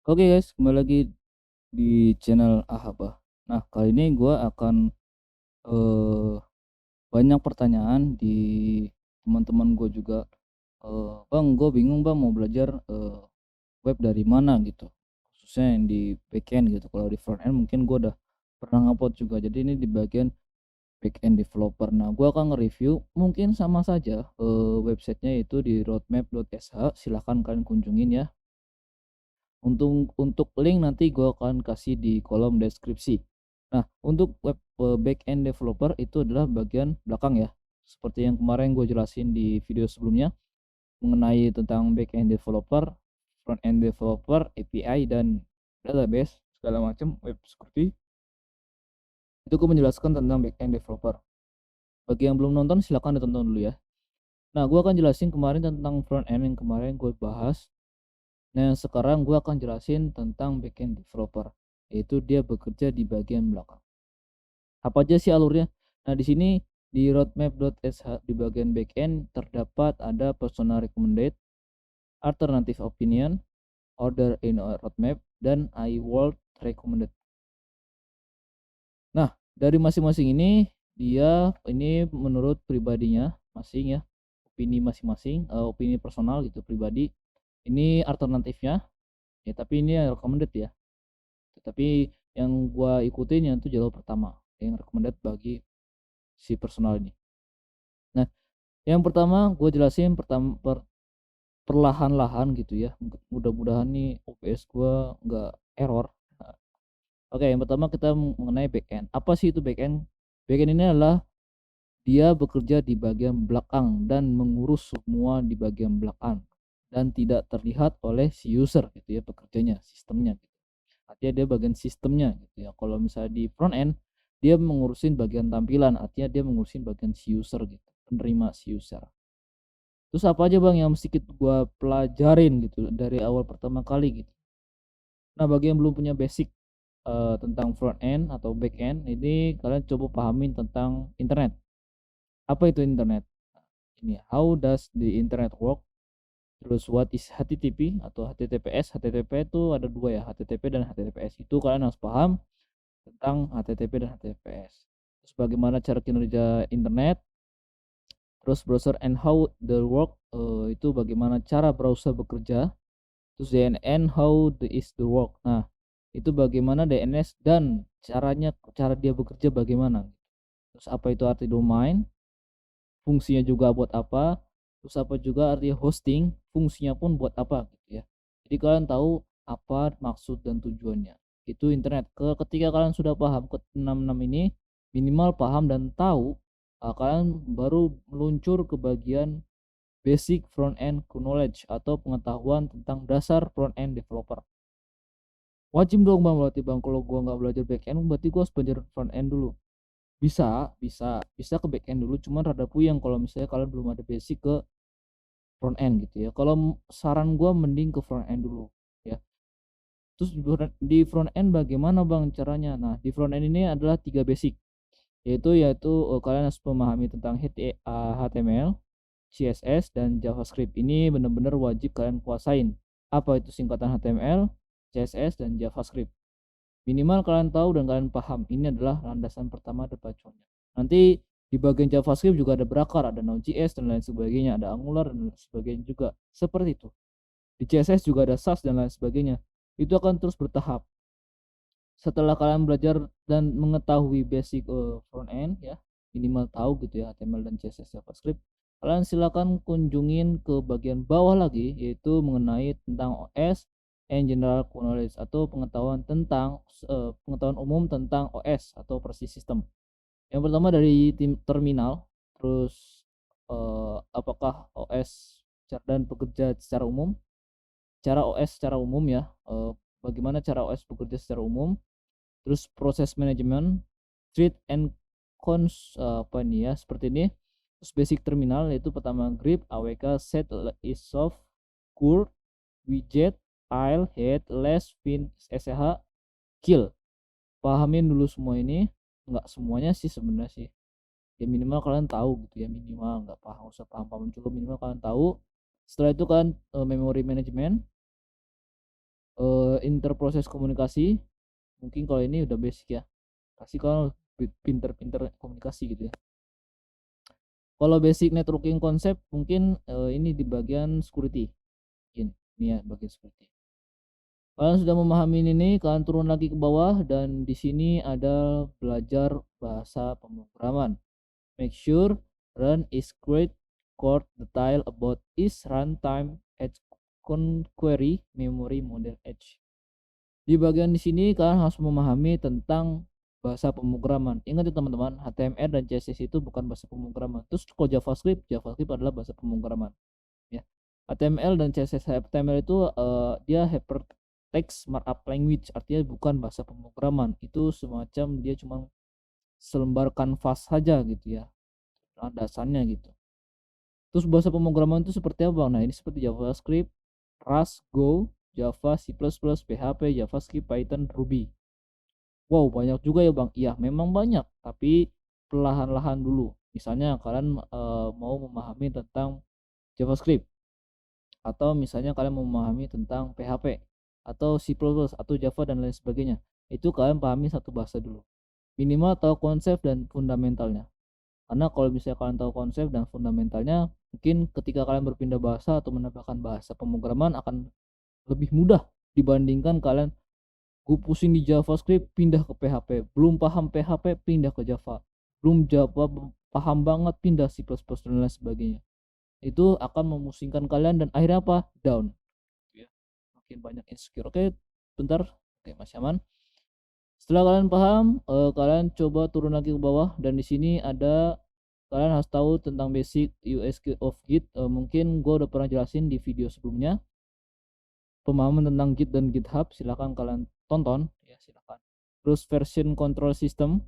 Oke guys, kembali lagi di channel Ahaba. Nah, kali ini gue akan eh, banyak pertanyaan di teman-teman gue juga. Bang, gue bingung bang mau belajar web dari mana gitu. Khususnya yang di backend gitu. Kalau di front end mungkin gue udah pernah ngupload juga. Jadi ini di bagian backend developer. Nah, gue akan nge-review mungkin sama saja websitenya itu di roadmap.sh. Silahkan kalian kunjungin ya. Untuk link nanti gue akan kasih di kolom deskripsi. Nah, untuk web backend developer itu adalah bagian belakang ya. Seperti yang kemarin gue jelasin di video sebelumnya mengenai tentang backend developer, front end developer, API dan database segala macam web security. Itu gue menjelaskan tentang backend developer. Bagi yang belum nonton silahkan ditonton dulu ya. Nah, gue akan jelasin kemarin tentang front end yang kemarin gue bahas. Nah, sekarang gue akan jelasin tentang backend developer, yaitu dia bekerja di bagian belakang. Apa aja sih alurnya? Nah, di sini di roadmap.sh di bagian backend terdapat ada personal recommended, alternative opinion, order in a roadmap, dan I would recommended. Nah, dari masing-masing ini ini menurut pribadinya masing ya, opini masing-masing, opini personal gitu pribadi. Ini alternatifnya ya, tapi ini recommended ya. Tapi yang gua ikutin yang itu jalur pertama yang recommended bagi si personal ini. Nah, yang pertama gue jelasin perlahan-lahan gitu ya. Mudah-mudahan nih OBS gua nggak error. Nah, oke, yang pertama kita mengenai backend. Apa sih itu backend? Backend ini adalah dia bekerja di bagian belakang dan mengurus semua di bagian belakang dan tidak terlihat oleh si user gitu ya, pekerjanya, sistemnya gitu. Artinya dia bagian sistemnya gitu ya. Kalau misalnya di front end dia mengurusin bagian tampilan, artinya dia mengurusin bagian si user gitu, penerima si user. Terus apa aja bang yang mesti gua pelajarin gitu dari awal pertama kali gitu. Nah, bagi yang belum punya basic tentang front end atau back end, ini kalian coba pahamin tentang internet. Apa itu internet? Ini how does the internet work? Terus what is HTTP atau HTTPS? HTTP itu ada dua ya, HTTP dan HTTPS. Itu kalian harus paham tentang HTTP dan HTTPS. Terus bagaimana cara kinerja internet, terus browser and how the work, itu bagaimana cara browser bekerja, terus DNN how the is the work. Nah, itu bagaimana DNS dan cara dia bekerja bagaimana. Terus apa itu arti domain, fungsinya juga buat apa, terus apa juga arti hosting, fungsinya pun buat apa gitu ya. Jadi kalian tahu apa maksud dan tujuannya. Itu internet. Ketika kalian sudah paham ke 66 ini, minimal paham dan tahu, kalian baru meluncur ke bagian basic front end knowledge atau pengetahuan tentang dasar front end developer. Wajib dong bang, berarti bang kalau gua nggak belajar back end berarti gua harus belajar front end dulu. Bisa ke back end dulu, cuman rada puyeng kalau misalnya kalian belum ada basic ke front end gitu ya. Kalau saran gua mending ke front end dulu ya. Terus di front end bagaimana bang caranya? Nah, di front end ini adalah 3 basic, yaitu kalian harus memahami tentang HTML, CSS dan JavaScript. Ini benar-benar wajib kalian kuasain. Apa itu singkatan HTML, CSS dan JavaScript. Minimal kalian tahu dan kalian paham. Ini adalah landasan pertama depannya. Nanti di bagian JavaScript juga ada Berakar, ada Node.js dan lain sebagainya, ada Angular dan lain sebagainya juga. Seperti itu. Di CSS juga ada Sass dan lain sebagainya. Itu akan terus bertahap. Setelah kalian belajar dan mengetahui basic front end ya, minimal tahu gitu ya HTML dan CSS JavaScript, kalian silakan kunjungin ke bagian bawah lagi, yaitu mengenai tentang OS and general knowledge, atau pengetahuan umum tentang OS atau operasi sistem. Yang pertama dari tim terminal, terus apakah OS dan bekerja secara umum, cara OS secara umum ya, bagaimana cara OS bekerja secara umum, terus proses manajemen, thread and cons, apa ini ya, seperti ini. Terus basic terminal, yaitu pertama grep, awk, set, isof, curl, widget, il, head, less, fin, sh, kill. Pahamin dulu semua ini, nggak semuanya sih sebenarnya sih, ya minimal kalian tahu gitu ya, minimal nggak paham, usah paham juga, minimal kalian tahu. Setelah itu kan memory management, interproses komunikasi, mungkin kalau ini udah basic ya, pasti kalau pinter-pinter komunikasi gitu ya. Kalau basic networking konsep mungkin ini di bagian security, ini ya bagian security. Kalian sudah memahami ini, kalian turun lagi ke bawah dan di sini ada belajar bahasa pemrograman. Make sure run is great core detail about is runtime edge query memory model edge. Di bagian di sini kalian harus memahami tentang bahasa pemrograman. Ingat ya teman-teman, HTML dan CSS itu bukan bahasa pemrograman. Terus kalau JavaScript adalah bahasa pemrograman. Ya, HTML dan CSS. HTML itu dia hypertext markup language, artinya bukan bahasa pemrograman. Itu semacam dia cuma selembar kanvas saja gitu ya, landasannya gitu. Terus bahasa pemrograman itu seperti apa? Nah, ini seperti JavaScript, Rust, Go, Java, C++, PHP, JavaScript, Python, Ruby. Wow, banyak juga ya Bang. Iya, memang banyak, tapi perlahan-lahan dulu. Misalnya kalian mau memahami tentang JavaScript, atau misalnya kalian mau memahami tentang PHP atau C++ atau Java dan lain sebagainya. Itu kalian pahami satu bahasa dulu. Minimal tahu konsep dan fundamentalnya. Karena kalau misalnya kalian tahu konsep dan fundamentalnya, mungkin ketika kalian berpindah bahasa atau menambahkan bahasa pemrograman akan lebih mudah dibandingkan kalian gue pusing di JavaScript pindah ke PHP, belum paham PHP pindah ke Java, belum Java paham banget pindah C++ dan lain sebagainya. Itu akan memusingkan kalian dan akhirnya apa? Down. Ya, makin banyak insecure. Oke, bentar. Oke, masih aman. Setelah kalian paham, kalian coba turun lagi ke bawah dan di sini ada, kalian harus tahu tentang basic US of Git. Mungkin gue udah pernah jelasin di video sebelumnya. Pemahaman tentang Git dan GitHub silahkan kalian tonton ya, silahkan. Terus version control system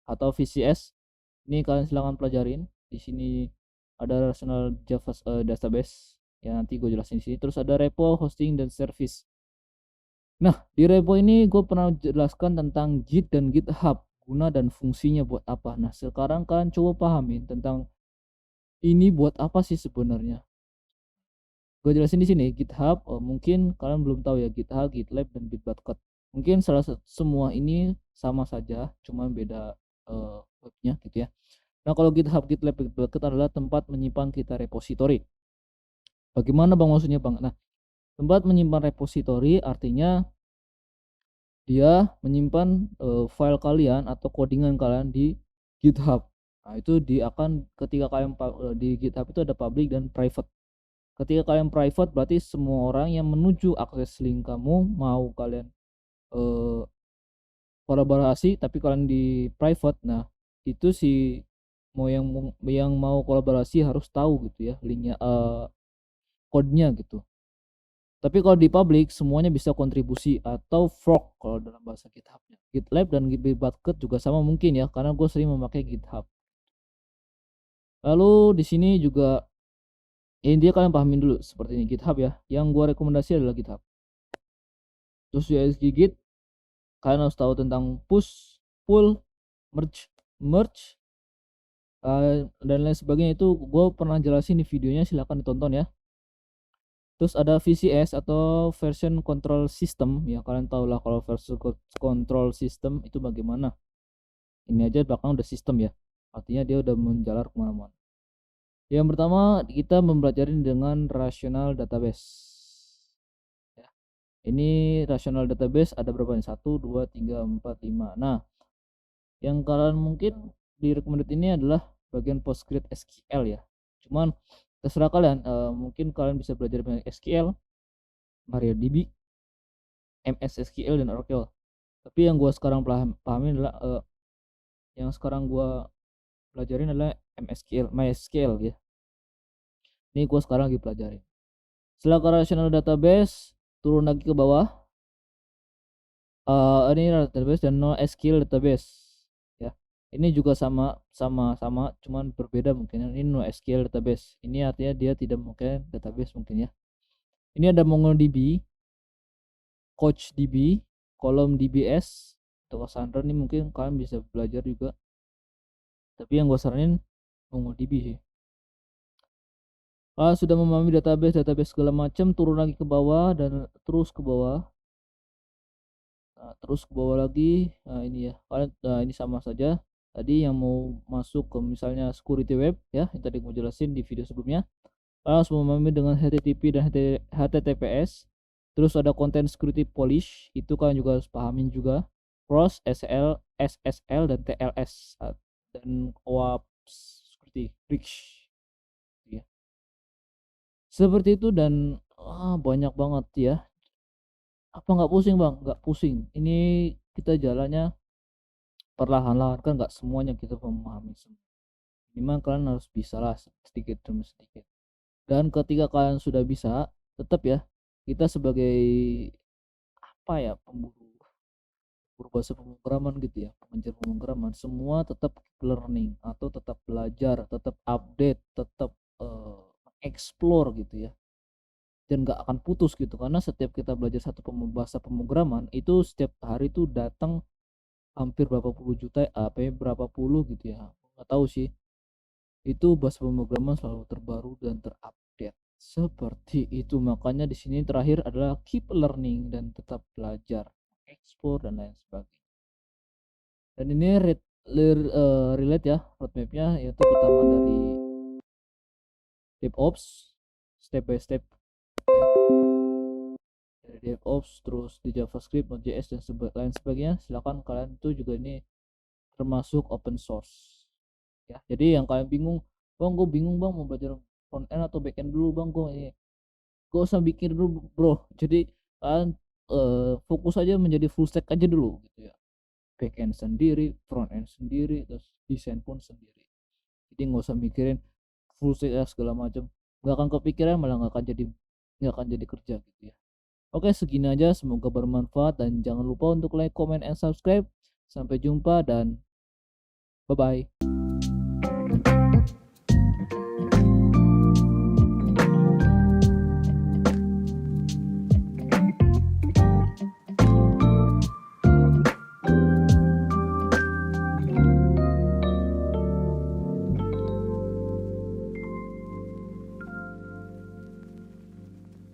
atau VCS ini kalian silahkan pelajarin. Di sini ada relational Java database ya, nanti gue jelasin di sini. Terus ada repo, hosting, dan service. Nah, di repo ini gue pernah jelaskan tentang Git dan GitHub, guna dan fungsinya buat apa. Nah, sekarang kalian coba pahamin tentang ini buat apa sih sebenarnya. Gue jelasin di sini. GitHub, mungkin kalian belum tahu ya, GitHub, GitLab, dan Bitbucket. Mungkin semua ini sama saja, cuma beda webnya gitu ya. Nah, kalau GitHub, GitLab, Bitbucket adalah tempat menyimpan kita repository. Bagaimana Bang maksudnya Bang? Nah, tempat menyimpan repository artinya dia menyimpan file kalian atau codingan kalian di GitHub. Nah, itu akan ketika kalian di GitHub itu ada public dan private. Ketika kalian private berarti semua orang yang menuju akses link kamu, mau kalian kolaborasi tapi kalian di private, nah itu si mau yang mau kolaborasi harus tahu gitu ya linknya, code-nya gitu. Tapi kalau di public semuanya bisa kontribusi atau fork kalau dalam bahasa GitHub-nya. GitLab dan Bitbucket juga sama mungkin ya, karena gue sering memakai GitHub. Lalu di sini juga dia kalian pahamin dulu seperti ini GitHub ya. Yang gue rekomendasi adalah GitHub. Terus USG Git, kalian harus tahu tentang push, pull, merge, dan lain sebagainya. Itu gue pernah jelasin di videonya, silahkan ditonton ya. Terus ada VCS atau version control system ya, kalian tahu lah kalau version control system itu bagaimana. Ini aja belakang udah sistem ya, artinya dia udah menjalar kemana-mana. Yang pertama kita mempelajari dengan relational database ya. Ini relational database ada berapa nih? 1, 2, 3, 4, 5. Nah, yang kalian mungkin di recommended ini adalah bagian PostgreSQL ya. Cuman terserah kalian, mungkin kalian bisa belajar banyak SQL, MariaDB, MS SQL dan Oracle. Tapi yang gua sekarang pahamin adalah, yang sekarang gua pelajarin adalah MySQL ya. Ini gua sekarang lagi pelajarin. Setelah ke relational database, turun lagi ke bawah. Ini database dan NoSQL database ya. Ini juga sama cuman berbeda mungkin. Ini NoSQL database. Ini artinya dia tidak mungkin database mungkin ya. Ini ada MongoDB, CouchDB, ColumnDBS, atau Cassandra. Ini mungkin kalian bisa belajar juga. Tapi yang gue saranin MongoDB sih. Sudah memahami database segala macam, turun lagi ke bawah dan terus ke bawah. Terus ke bawah lagi. Ini ya, kalian ini sama saja. Tadi yang mau masuk ke misalnya security web ya, yang tadi gue jelasin di video sebelumnya, kalian harus memahami dengan HTTP dan HTTPS. Terus ada content security polish, itu kalian juga harus pahamin juga. Cross, SSL dan TLS dan OAuth security breach ya. Seperti itu dan banyak banget ya. Apa nggak pusing bang? Nggak pusing. Ini kita jalannya perlahan-lahan, kan nggak semuanya kita memahami semua. Minimal kalian harus bisa lah sedikit demi sedikit. Dan ketika kalian sudah bisa, tetap ya, kita sebagai apa ya, pemburu bahasa pemrograman gitu ya, pengajar pemrograman, semua tetap learning atau tetap belajar, tetap update, tetap explore gitu ya. Dan nggak akan putus gitu, karena setiap kita belajar satu bahasa pemrograman itu setiap hari tuh datang hampir berapa puluh juta, berapa puluh gitu ya, nggak tahu sih. Itu bahasa pemrograman selalu terbaru dan terupdate seperti itu. Makanya di sini terakhir adalah keep learning dan tetap belajar, explore dan lain sebagainya. Dan ini relate ya roadmapnya, yaitu pertama dari DevOps step by step ya. Dari DevOps terus di JavaScript, Node.js dan lain sebagainya. Silakan kalian tuh juga, ini termasuk open source ya. Jadi yang kalian bingung, bang gue bingung bang mau belajar front end atau back end dulu bang, gue ini gak usah bikin dulu bro. Jadi kalian fokus aja menjadi full stack aja dulu gitu ya. Back end sendiri, front end sendiri, terus desain pun sendiri. Jadi nggak usah mikirin full stack segala macam, nggak akan kepikiran, malah nggak akan jadi kerja gitu ya. Oke, segini aja, semoga bermanfaat dan jangan lupa untuk like, comment, and subscribe. Sampai jumpa dan bye bye.